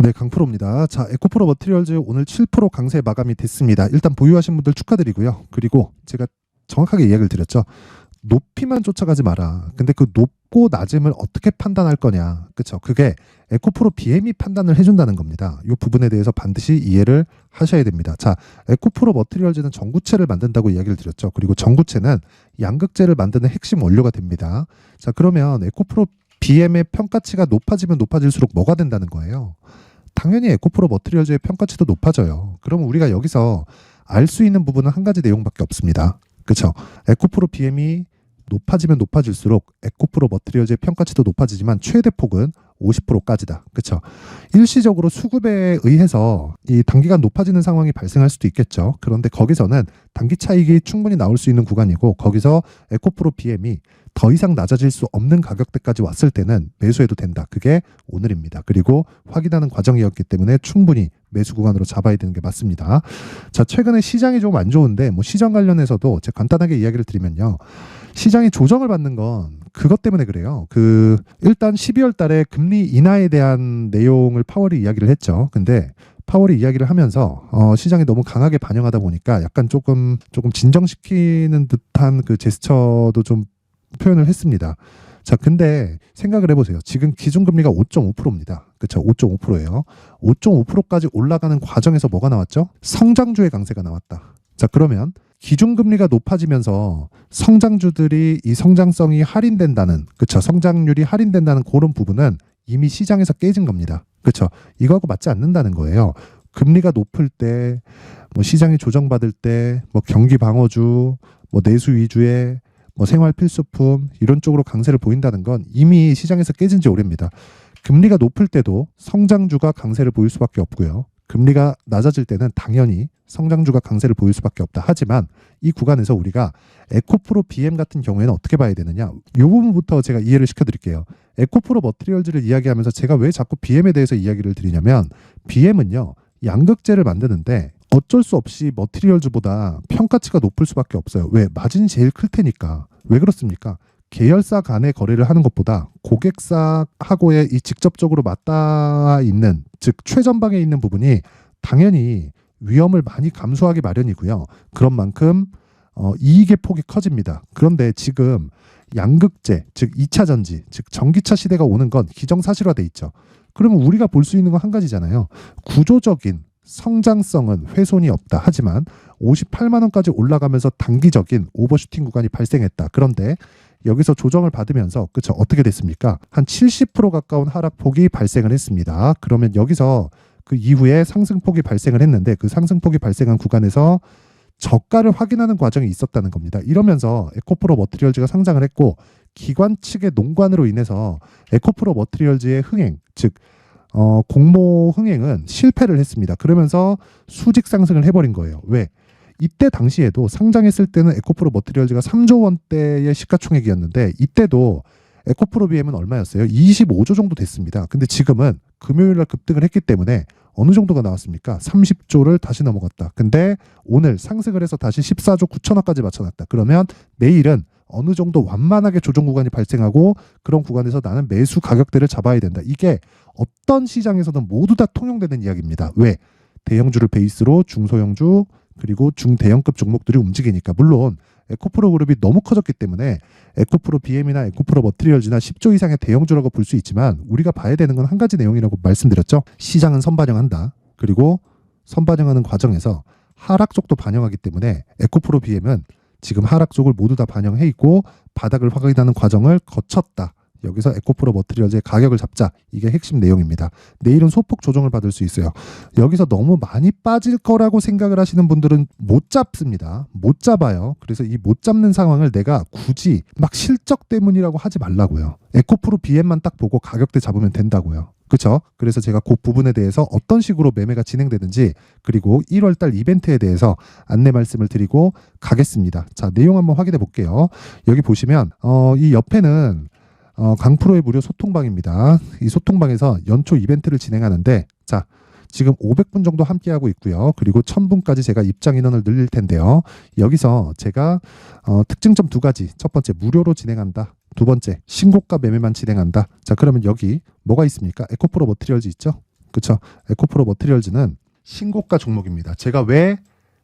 네, 강프로입니다. 자, 에코프로 머티리얼즈 오늘 7% 강세 마감이 됐습니다. 일단 보유하신 분들 축하드리고요. 그리고 제가 정확하게 이야기를 드렸죠. 높이만 쫓아가지 마라. 근데 그 높고 낮음을 어떻게 판단할 거냐. 그쵸? 그게 에코프로 BM이 판단을 해준다는 겁니다. 이 부분에 대해서 반드시 이해를 하셔야 됩니다. 자, 에코프로 머티리얼즈는 전구체를 만든다고 이야기를 드렸죠. 그리고 전구체는 양극재를 만드는 핵심 원료가 됩니다. 자, 그러면 에코프로 BM의 평가치가 높아지면 높아질수록 뭐가 된다는 거예요? 당연히 에코프로 머티리얼즈의 평가치도 높아져요. 그럼 우리가 여기서 알 수 있는 부분은 한 가지 내용밖에 없습니다. 그렇죠? 에코프로 BM이 높아지면 높아질수록 에코프로 머티리얼즈의 평가치도 높아지지만 최대 폭은 50%까지다. 그렇죠? 일시적으로 수급에 의해서 이 단기간 높아지는 상황이 발생할 수도 있겠죠. 그런데 거기서는 단기 차익이 충분히 나올 수 있는 구간이고 거기서 에코프로 BM이 더 이상 낮아질 수 없는 가격대까지 왔을 때는 매수해도 된다. 그게 오늘입니다. 그리고 확인하는 과정이었기 때문에 충분히 매수 구간으로 잡아야 되는 게 맞습니다. 자, 최근에 시장이 좀 안 좋은데 뭐 시장 관련해서도 제가 간단하게 이야기를 드리면요. 시장이 조정을 받는 건 그것 때문에 그래요. 일단 12월 달에 금리 인하에 대한 내용을 파월이 이야기를 했죠. 근데 파월이 이야기를 하면서 시장이 너무 강하게 반영하다 보니까 약간 조금 진정시키는 듯한 그 제스처도 좀 표현을 했습니다. 자, 근데 생각을 해보세요. 지금 기준금리가 5.5%입니다. 그렇죠? 5.5%예요. 5.5%까지 올라가는 과정에서 뭐가 나왔죠? 성장주의 강세가 나왔다. 자, 그러면 기준금리가 높아지면서 성장주들이 이 성장성이 할인된다는, 그렇죠? 성장률이 할인된다는 그런 부분은 이미 시장에서 깨진 겁니다. 그렇죠? 이거하고 맞지 않는다는 거예요. 금리가 높을 때, 뭐 시장이 조정받을 때, 뭐 경기 방어주, 뭐 내수 위주의 뭐 생활 필수품 이런 쪽으로 강세를 보인다는 건 이미 시장에서 깨진 지 오래입니다. 금리가 높을 때도 성장주가 강세를 보일 수밖에 없고요. 금리가 낮아질 때는 당연히 성장주가 강세를 보일 수밖에 없다. 하지만 이 구간에서 우리가 에코프로 BM 같은 경우에는 어떻게 봐야 되느냐? 이 부분부터 제가 이해를 시켜드릴게요. 에코프로 머티리얼즈를 이야기하면서 제가 왜 자꾸 BM에 대해서 이야기를 드리냐면 BM은요. 양극재를 만드는데 어쩔 수 없이 머티리얼즈보다 평가치가 높을 수밖에 없어요. 왜? 마진이 제일 클 테니까. 왜 그렇습니까? 계열사 간의 거래를 하는 것보다 고객사하고의 이 직접적으로 맞닿아 있는, 즉 최전방에 있는 부분이 당연히 위험을 많이 감수하기 마련이고요. 그런 만큼 이익의 폭이 커집니다. 그런데 지금 양극재, 즉 2차 전지, 즉 전기차 시대가 오는 건 기정사실화돼 있죠. 그러면 우리가 볼 수 있는 건 한 가지잖아요. 구조적인 성장성은 훼손이 없다. 하지만 58만 원까지 올라가면서 단기적인 오버슈팅 구간이 발생했다. 그런데 여기서 조정을 받으면서 그쵸 어떻게 됐습니까? 한 70% 가까운 하락폭이 발생을 했습니다. 그러면 여기서 그 이후에 상승폭이 발생을 했는데 그 상승폭이 발생한 구간에서 저가를 확인하는 과정이 있었다는 겁니다. 이러면서 에코프로 머티리얼즈가 상장을 했고 기관 측의 농관으로 인해서 에코프로 머티리얼즈의 흥행, 즉 공모 흥행은 실패를 했습니다. 그러면서 수직 상승을 해버린 거예요. 왜? 이때 당시에도 상장했을 때는 에코프로 머티리얼즈가 3조 원대의 시가총액이었는데 이때도 에코프로 BM은 얼마였어요? 25조 정도 됐습니다. 근데 지금은 금요일날 급등을 했기 때문에 어느 정도가 나왔습니까? 30조를 다시 넘어갔다. 근데 오늘 상승을 해서 다시 14조 9천억까지 맞춰놨다. 그러면 내일은 어느 정도 완만하게 조정 구간이 발생하고 그런 구간에서 나는 매수 가격대를 잡아야 된다. 이게 어떤 시장에서는 모두 다 통용되는 이야기입니다. 왜? 대형주를 베이스로 중소형주 그리고 중대형급 종목들이 움직이니까. 물론 에코프로 그룹이 너무 커졌기 때문에 에코프로 BM이나 에코프로 머티리얼즈나 10조 이상의 대형주라고 볼 수 있지만 우리가 봐야 되는 건 한 가지 내용이라고 말씀드렸죠. 시장은 선반영한다. 그리고 선반영하는 과정에서 하락 쪽도 반영하기 때문에 에코프로 BM은 지금 하락 쪽을 모두 다 반영해 있고 바닥을 확인하는 과정을 거쳤다. 여기서 에코프로 머티리얼즈의 가격을 잡자. 이게 핵심 내용입니다. 내일은 소폭 조정을 받을 수 있어요. 여기서 너무 많이 빠질 거라고 생각을 하시는 분들은 못 잡습니다. 못 잡아요. 그래서 이 못 잡는 상황을 내가 굳이 막 실적 때문이라고 하지 말라고요. 에코프로 BM만 딱 보고 가격대 잡으면 된다고요. 그렇죠? 그래서 제가 그 부분에 대해서 어떤 식으로 매매가 진행되는지 그리고 1월달 이벤트에 대해서 안내 말씀을 드리고 가겠습니다. 자, 내용 한번 확인해 볼게요. 여기 보시면 이 옆에는 강프로의 무료 소통방입니다. 이 소통방에서 연초 이벤트를 진행하는데 자, 지금 500분 정도 함께하고 있고요. 그리고 1000분까지 제가 입장 인원을 늘릴 텐데요. 여기서 제가 특징점 두 가지. 첫 번째, 무료로 진행한다. 두 번째, 신고가 매매만 진행한다. 자, 그러면 여기 뭐가 있습니까? 에코프로 머티리얼즈 있죠? 그쵸? 에코프로 머티리얼즈는 신고가 종목입니다. 제가 왜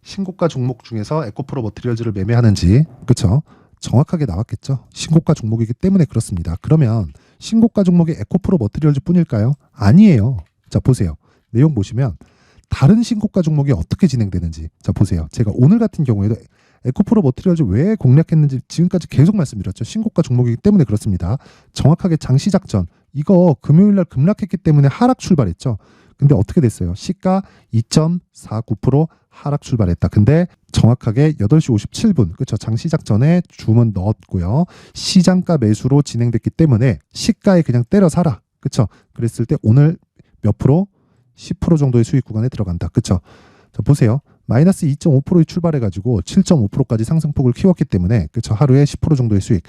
신고가 종목 중에서 에코프로 머티리얼즈를 매매하는지, 그쵸? 정확하게 나왔겠죠? 신고가 종목이기 때문에 그렇습니다. 그러면 신고가 종목이 에코프로 머티리얼즈 뿐일까요? 아니에요. 자, 보세요. 내용 보시면 다른 신고가 종목이 어떻게 진행되는지. 자, 보세요. 제가 오늘 같은 경우에도 에코프로 머티리얼즈 왜 공략했는지 지금까지 계속 말씀드렸죠. 신고가 종목이기 때문에 그렇습니다. 정확하게 장 시작 전 이거 금요일날 급락했기 때문에 하락 출발했죠. 근데 어떻게 됐어요? 시가 2.49% 하락 출발했다. 근데 정확하게 8시 57분, 그쵸? 장 시작 전에 주문 넣었고요. 시장가 매수로 진행됐기 때문에 시가에 그냥 때려 사라. 그쵸? 그랬을 때 오늘 몇 프로? 10% 정도의 수익 구간에 들어간다. 그쵸? 자, 보세요. 마이너스 2.5%에 출발해가지고 7.5%까지 상승폭을 키웠기 때문에, 그쵸? 하루에 10% 정도의 수익.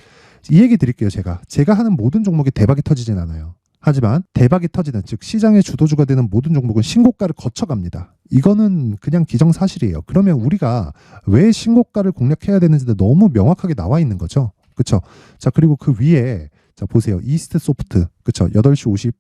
이 얘기 드릴게요, 제가 하는 모든 종목이 대박이 터지진 않아요. 하지만 대박이 터지는, 즉 시장의 주도주가 되는 모든 종목은 신고가를 거쳐갑니다. 이거는 그냥 기정사실이에요. 그러면 우리가 왜 신고가를 공략해야 되는지도 너무 명확하게 나와 있는 거죠. 그쵸? 자, 그리고 그 위에 자, 보세요. 이스트 소프트. 그쵸? 8시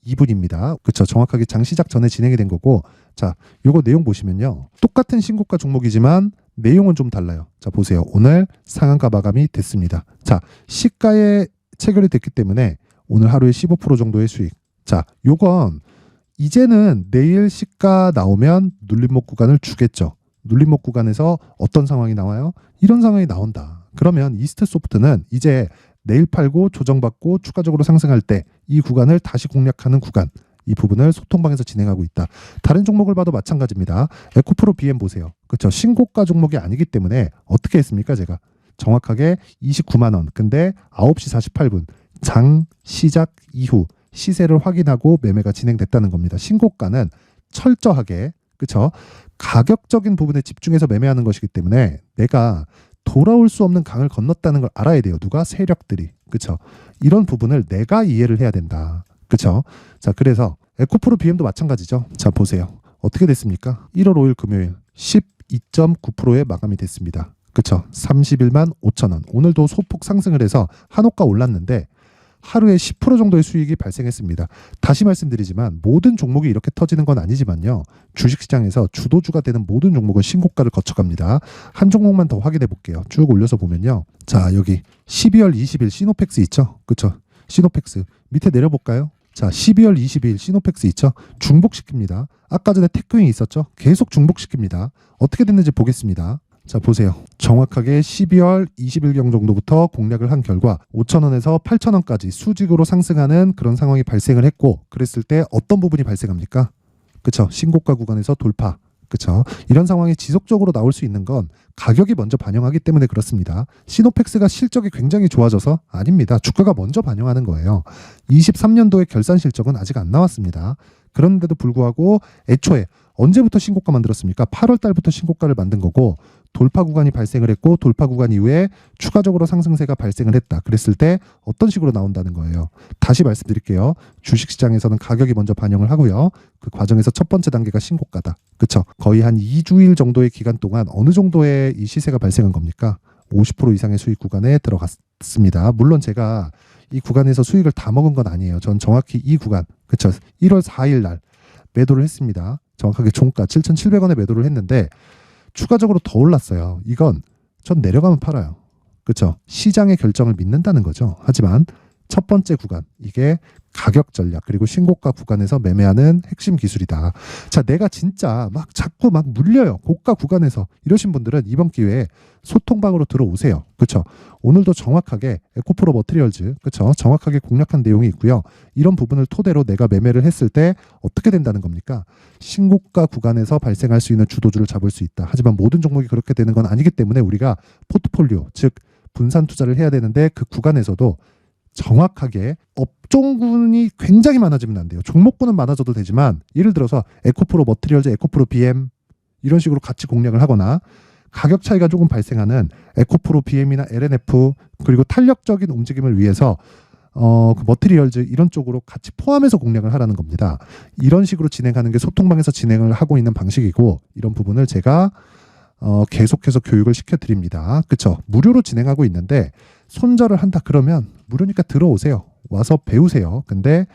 52분입니다. 그쵸? 정확하게 장 시작 전에 진행이 된 거고, 자, 요거 내용 보시면요. 똑같은 신고가 종목이지만 내용은 좀 달라요. 자, 보세요. 오늘 상한가 마감이 됐습니다. 자, 시가에 체결이 됐기 때문에 오늘 하루에 15% 정도의 수익. 자, 요건 이제는 내일 시가 나오면 눌림목 구간을 주겠죠. 눌림목 구간에서 어떤 상황이 나와요? 이런 상황이 나온다. 그러면 이스트 소프트는 이제 내일 팔고 조정받고 추가적으로 상승할 때 이 구간을 다시 공략하는 구간, 이 부분을 소통방에서 진행하고 있다. 다른 종목을 봐도 마찬가지입니다. 에코프로 BM 보세요. 그렇죠? 신고가 종목이 아니기 때문에 어떻게 했습니까? 제가 정확하게 29만 원. 근데 9시 48분 장 시작 이후 시세를 확인하고 매매가 진행됐다는 겁니다. 신고가는 철저하게, 그렇죠? 가격적인 부분에 집중해서 매매하는 것이기 때문에 내가 돌아올 수 없는 강을 건넜다는 걸 알아야 돼요. 누가? 세력들이. 그렇죠? 이런 부분을 내가 이해를 해야 된다. 그렇죠? 자, 그래서 에코프로 BM도 마찬가지죠. 자, 보세요. 어떻게 됐습니까? 1월 5일 금요일 12.9%에 마감이 됐습니다. 그렇죠? 31만 5천 원. 오늘도 소폭 상승을 해서 한호가 올랐는데 하루에 10% 정도의 수익이 발생했습니다. 다시 말씀드리지만 모든 종목이 이렇게 터지는 건 아니지만요. 주식시장에서 주도주가 되는 모든 종목은 신고가를 거쳐갑니다. 한 종목만 더 확인해 볼게요. 쭉 올려서 보면요. 자, 여기 12월 20일 시노펙스 있죠? 그렇죠? 시노펙스 밑에 내려볼까요? 자, 12월 20일 시노펙스 있죠? 중복시킵니다. 아까 전에 테크윙이 있었죠? 계속 중복시킵니다. 어떻게 됐는지 보겠습니다. 자, 보세요. 정확하게 12월 20일경 정도부터 공략을 한 결과 5,000원에서 8,000원까지 수직으로 상승하는 그런 상황이 발생을 했고, 그랬을 때 어떤 부분이 발생합니까? 그쵸? 신고가 구간에서 돌파. 그쵸? 이런 상황이 지속적으로 나올 수 있는 건 가격이 먼저 반영하기 때문에 그렇습니다. 시노펙스가 실적이 굉장히 좋아져서? 아닙니다. 주가가 먼저 반영하는 거예요. 23년도의 결산 실적은 아직 안 나왔습니다. 그런데도 불구하고 애초에 언제부터 신고가 만들었습니까? 8월 달부터 신고가를 만든 거고, 돌파 구간이 발생을 했고, 돌파 구간 이후에 추가적으로 상승세가 발생을 했다. 그랬을 때 어떤 식으로 나온다는 거예요. 다시 말씀드릴게요. 주식시장에서는 가격이 먼저 반영을 하고요. 그 과정에서 첫 번째 단계가 신고가다. 그쵸? 거의 한 2주일 정도의 기간 동안 어느 정도의 이 시세가 발생한 겁니까? 50% 이상의 수익 구간에 들어갔습니다. 물론 제가 이 구간에서 수익을 다 먹은 건 아니에요. 전 정확히 이 구간, 그쵸? 1월 4일 날 매도를 했습니다. 정확하게 종가 7,700원에 매도를 했는데 추가적으로 더 올랐어요. 이건 전 내려가면 팔아요. 그렇죠? 시장의 결정을 믿는다는 거죠. 하지만 첫 번째 구간, 이게 가격 전략 그리고 신고가 구간에서 매매하는 핵심 기술이다. 자, 내가 진짜 막 자꾸 막 물려요. 고가 구간에서 이러신 분들은 이번 기회에 소통방으로 들어오세요. 그렇죠? 오늘도 정확하게 에코프로 머티리얼즈, 그렇죠? 정확하게 공략한 내용이 있고요. 이런 부분을 토대로 내가 매매를 했을 때 어떻게 된다는 겁니까? 신고가 구간에서 발생할 수 있는 주도주를 잡을 수 있다. 하지만 모든 종목이 그렇게 되는 건 아니기 때문에 우리가 포트폴리오, 즉 분산 투자를 해야 되는데 그 구간에서도 정확하게 업종군이 굉장히 많아지면 안 돼요. 종목군은 많아져도 되지만 예를 들어서 에코프로 머티리얼즈, 에코프로 BM 이런 식으로 같이 공략을 하거나 가격 차이가 조금 발생하는 에코프로 BM이나 LNF 그리고 탄력적인 움직임을 위해서 그 머티리얼즈 이런 쪽으로 같이 포함해서 공략을 하라는 겁니다. 이런 식으로 진행하는 게 소통방에서 진행을 하고 있는 방식이고 이런 부분을 제가 계속해서 교육을 시켜드립니다. 그쵸? 무료로 진행하고 있는데 손절을 한다 그러면 무료니까 들어오세요. 와서 배우세요. 근데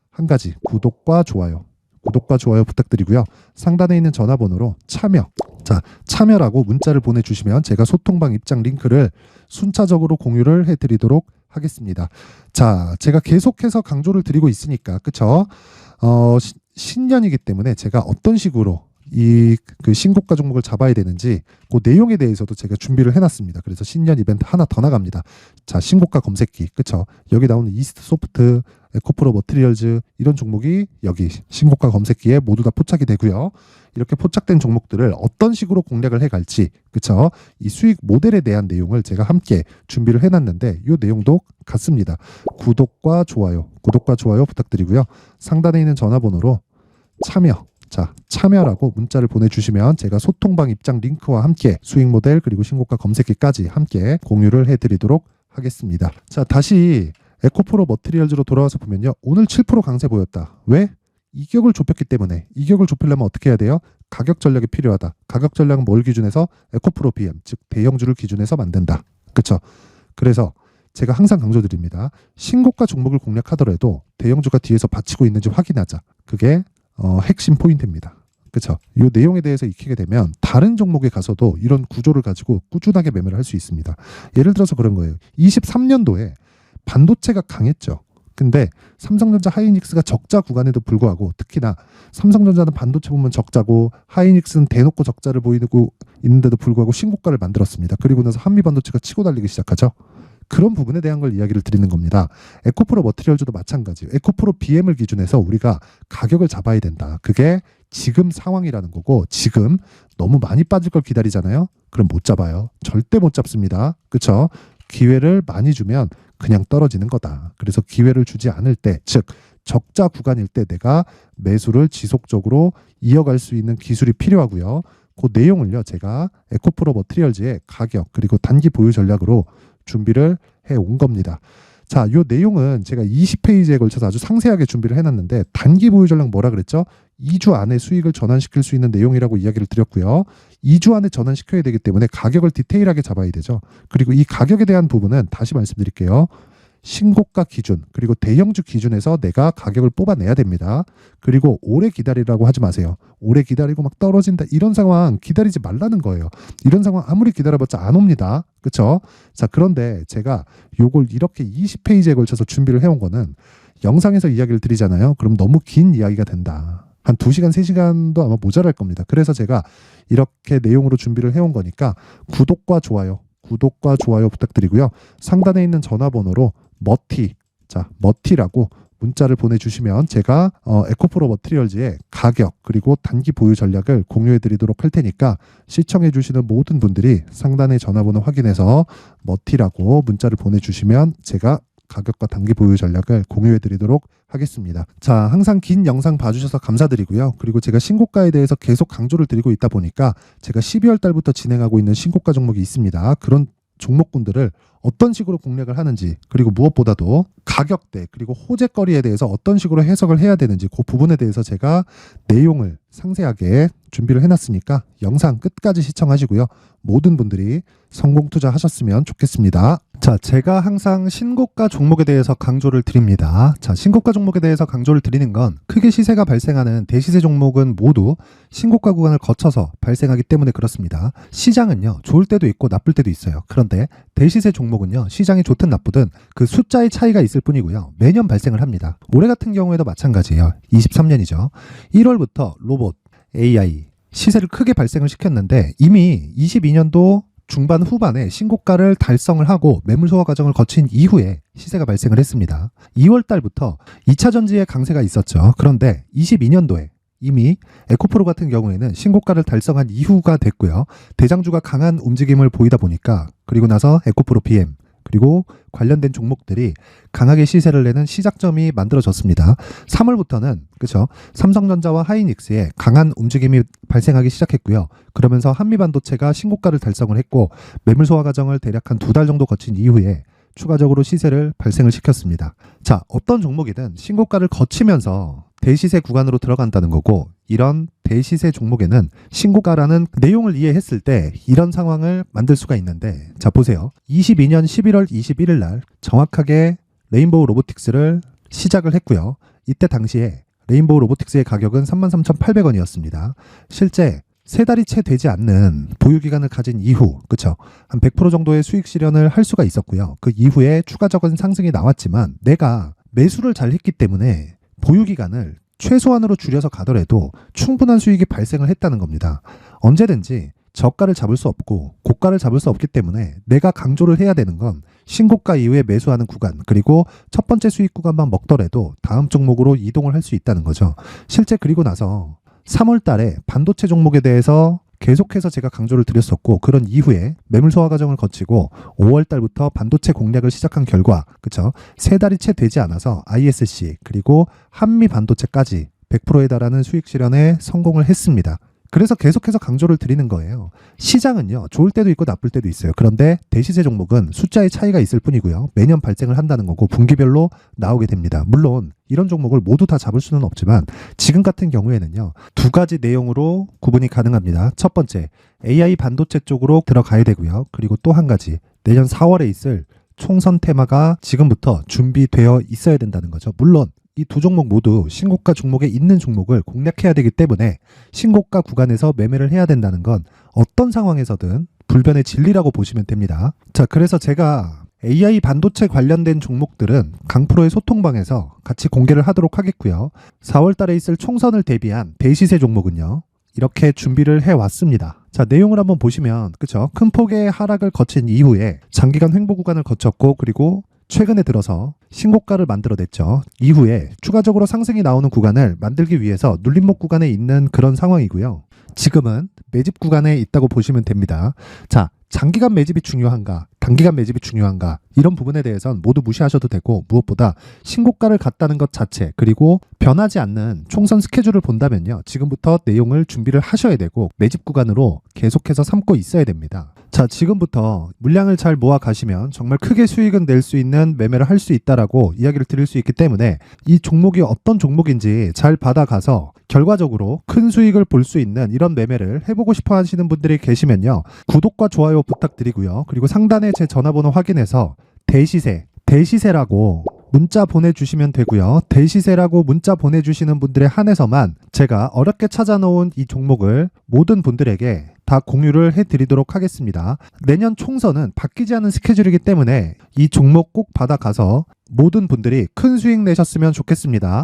한 가지 구독과 좋아요 구독과 좋아요 부탁드리고요. 상단에 있는 전화번호로 참여, 자, 참여라고 문자를 보내주시면 제가 소통방 입장 링크를 순차적으로 공유를 해드리도록 하겠습니다. 자, 제가 계속해서 강조를 드리고 있으니까, 그쵸? 신년이기 때문에 제가 어떤 식으로 그 신고가 종목을 잡아야 되는지 그 내용에 대해서도 제가 준비를 해놨습니다. 그래서 신년 이벤트 하나 더 나갑니다. 자, 신고가 검색기, 그쵸? 여기 나오는 이스트 소프트, 에코프로 머티리얼즈 이런 종목이 여기 신고가 검색기에 모두 다 포착이 되고요. 이렇게 포착된 종목들을 어떤 식으로 공략을 해갈지, 그쵸? 이 수익 모델에 대한 내용을 제가 함께 준비를 해놨는데 이 내용도 같습니다. 구독과 좋아요 부탁드리고요. 상단에 있는 전화번호로 참여, 자, 참여라고 문자를 보내주시면 제가 소통방 입장 링크와 함께 수익 모델 그리고 신고가 검색기까지 함께 공유를 해드리도록 하겠습니다. 자, 다시 에코프로 머티리얼즈로 돌아와서 보면요. 오늘 7% 강세 보였다. 왜? 이격을 좁혔기 때문에. 이격을 좁히려면 어떻게 해야 돼요? 가격 전략이 필요하다. 가격 전략은 뭘 기준해서? 에코프로 BM, 즉 대형주를 기준해서 만든다. 그렇죠? 그래서 제가 항상 강조드립니다. 신고가 종목을 공략하더라도 대형주가 뒤에서 받치고 있는지 확인하자. 그게 핵심 포인트입니다. 그렇죠? 이 내용에 대해서 익히게 되면 다른 종목에 가서도 이런 구조를 가지고 꾸준하게 매매를 할 수 있습니다. 예를 들어서 그런 거예요. 23년도에 반도체가 강했죠. 근데 삼성전자 하이닉스가 적자 구간에도 불구하고, 특히나 삼성전자는 반도체 보면 적자고 하이닉스는 대놓고 적자를 보이고 있는데도 불구하고 신고가를 만들었습니다. 그리고 나서 한미반도체가 치고 달리기 시작하죠. 그런 부분에 대한 걸 이야기를 드리는 겁니다. 에코프로 머티리얼즈도 마찬가지예요. 에코프로 BM을 기준해서 우리가 가격을 잡아야 된다. 그게 지금 상황이라는 거고, 지금 너무 많이 빠질 걸 기다리잖아요. 그럼 못 잡아요. 절대 못 잡습니다. 그렇죠? 기회를 많이 주면 그냥 떨어지는 거다. 그래서 기회를 주지 않을 때, 즉 적자 구간일 때 내가 매수를 지속적으로 이어갈 수 있는 기술이 필요하고요. 그 내용을요, 제가 에코프로 머티리얼즈의 가격 그리고 단기 보유 전략으로 준비를 해온 겁니다. 자, 이 내용은 제가 20페이지에 걸쳐서 아주 상세하게 준비를 해놨는데, 단기 보유 전략 뭐라 그랬죠? 2주 안에 수익을 전환시킬 수 있는 내용이라고 이야기를 드렸고요. 2주 안에 전환시켜야 되기 때문에 가격을 디테일하게 잡아야 되죠. 그리고 이 가격에 대한 부분은 다시 말씀드릴게요. 신고가 기준 그리고 대형주 기준에서 내가 가격을 뽑아내야 됩니다. 그리고 오래 기다리라고 하지 마세요. 오래 기다리고 막 떨어진다 이런 상황 기다리지 말라는 거예요. 이런 상황 아무리 기다려봤자 안 옵니다. 그렇죠? 자, 그런데 제가 요걸 이렇게 20페이지에 걸쳐서 준비를 해온 거는 영상에서 이야기를 드리잖아요. 그럼 너무 긴 이야기가 된다. 한 2시간, 3시간도 아마 모자랄 겁니다. 그래서 제가 이렇게 내용으로 준비를 해온 거니까 구독과 좋아요 부탁드리고요. 상단에 있는 전화번호로 머티라고 문자를 보내주시면 제가 에코프로 머티리얼즈의 가격 그리고 단기 보유 전략을 공유해드리도록 할 테니까 시청해주시는 모든 분들이 상단의 전화번호 확인해서 머티라고 문자를 보내주시면 제가 가격과 단기 보유 전략을 공유해드리도록 하겠습니다. 자, 항상 긴 영상 봐주셔서 감사드리고요. 그리고 제가 신고가에 대해서 계속 강조를 드리고 있다 보니까 제가 12월 달부터 진행하고 있는 신고가 종목이 있습니다. 그런 종목군들을 어떤 식으로 공략을 하는지, 그리고 무엇보다도 가격대 그리고 호재거리에 대해서 어떤 식으로 해석을 해야 되는지 그 부분에 대해서 제가 내용을 상세하게 준비를 해놨으니까 영상 끝까지 시청하시고요. 모든 분들이 성공 투자하셨으면 좋겠습니다. 자, 제가 항상 신고가 종목에 대해서 강조를 드립니다. 자, 신고가 종목에 대해서 강조를 드리는 건 크게 시세가 발생하는 대시세 종목은 모두 신고가 구간을 거쳐서 발생하기 때문에 그렇습니다. 시장은요, 좋을 때도 있고 나쁠 때도 있어요. 그런데 대시세 종목은요, 시장이 좋든 나쁘든 그 숫자의 차이가 있을 뿐이고요. 매년 발생을 합니다. 올해 같은 경우에도 마찬가지예요. 23년이죠. 1월부터 로봇, AI, 시세를 크게 발생을 시켰는데 이미 22년도 중반 후반에 신고가를 달성을 하고 매물 소화 과정을 거친 이후에 시세가 발생을 했습니다. 2월 달부터 2차 전지의 강세가 있었죠. 그런데 22년도에 이미 에코프로 같은 경우에는 신고가를 달성한 이후가 됐고요. 대장주가 강한 움직임을 보이다 보니까, 그리고 나서 에코프로 BM 그리고 관련된 종목들이 강하게 시세를 내는 시작점이 만들어졌습니다. 3월부터는 그렇죠. 삼성전자와 하이닉스의 강한 움직임이 발생하기 시작했고요. 그러면서 한미반도체가 신고가를 달성을 했고 매물 소화 과정을 대략 한 2달 정도 거친 이후에 추가적으로 시세를 발생을 시켰습니다. 자, 어떤 종목이든 신고가를 거치면서 대시세 구간으로 들어간다는 거고, 이런 대시세 종목에는 신고가라는 내용을 이해했을 때 이런 상황을 만들 수가 있는데, 자 보세요. 22년 11월 21일 날 정확하게 레인보우 로보틱스를 시작을 했고요. 이때 당시에 레인보우 로보틱스의 가격은 33,800원이었습니다. 실제 3달이 채 되지 않는 보유기간을 가진 이후, 그쵸? 한 100% 정도의 수익 실현을 할 수가 있었고요. 그 이후에 추가적인 상승이 나왔지만 내가 매수를 잘 했기 때문에 보유기간을 최소한으로 줄여서 가더라도 충분한 수익이 발생을 했다는 겁니다. 언제든지 저가를 잡을 수 없고 고가를 잡을 수 없기 때문에 내가 강조를 해야 되는 건 신고가 이후에 매수하는 구간, 그리고 첫 번째 수익 구간만 먹더라도 다음 종목으로 이동을 할 수 있다는 거죠. 실제 그리고 나서 3월 달에 반도체 종목에 대해서 계속해서 제가 강조를 드렸었고, 그런 이후에 매물 소화 과정을 거치고 5월 달부터 반도체 공략을 시작한 결과, 그쵸? 3달이 채 되지 않아서 ISC 그리고 한미 반도체까지 100%에 달하는 수익 실현에 성공을 했습니다. 그래서 계속해서 강조를 드리는 거예요. 시장은요, 좋을 때도 있고 나쁠 때도 있어요. 그런데 대시세 종목은 숫자의 차이가 있을 뿐이고요. 매년 발생을 한다는 거고 분기별로 나오게 됩니다. 물론 이런 종목을 모두 다 잡을 수는 없지만 지금 같은 경우에는요, 2가지 내용으로 구분이 가능합니다. 첫 번째, AI 반도체 쪽으로 들어가야 되고요. 그리고 또 한 가지, 내년 4월에 있을 총선 테마가 지금부터 준비되어 있어야 된다는 거죠. 물론 이 두 종목 모두 신고가 종목에 있는 종목을 공략해야 되기 때문에 신고가 구간에서 매매를 해야 된다는 건 어떤 상황에서든 불변의 진리라고 보시면 됩니다. 자, 그래서 제가 AI 반도체 관련된 종목들은 강프로의 소통방에서 같이 공개를 하도록 하겠고요. 4월 달에 있을 총선을 대비한 대시세 종목은요, 이렇게 준비를 해왔습니다. 자, 내용을 한번 보시면, 그쵸? 큰 폭의 하락을 거친 이후에 장기간 횡보 구간을 거쳤고, 그리고 최근에 들어서 신고가를 만들어냈죠. 이후에 추가적으로 상승이 나오는 구간을 만들기 위해서 눌림목 구간에 있는 그런 상황이고요. 지금은 매집 구간에 있다고 보시면 됩니다. 자, 장기간 매집이 중요한가, 단기간 매집이 중요한가, 이런 부분에 대해서는 모두 무시하셔도 되고, 무엇보다 신고가를 갔다는 것 자체, 그리고 변하지 않는 총선 스케줄을 본다면요, 지금부터 내용을 준비를 하셔야 되고 매집 구간으로 계속해서 삼고 있어야 됩니다. 자, 지금부터 물량을 잘 모아 가시면 정말 크게 수익은 낼 수 있는 매매를 할 수 있다라고 이야기를 드릴 수 있기 때문에 이 종목이 어떤 종목인지 잘 받아가서 결과적으로 큰 수익을 볼 수 있는 이런 매매를 해보고 싶어 하시는 분들이 계시면요, 구독과 좋아요 부탁드리고요. 그리고 상단에 제 전화번호 확인해서 대시세라고 문자 보내주시면 되고요. 대시세라고 문자 보내주시는 분들에 한해서만 제가 어렵게 찾아놓은 이 종목을 모든 분들에게 다 공유를 해드리도록 하겠습니다. 내년 총선은 바뀌지 않은 스케줄이기 때문에 이 종목 꼭 받아가서 모든 분들이 큰 수익 내셨으면 좋겠습니다.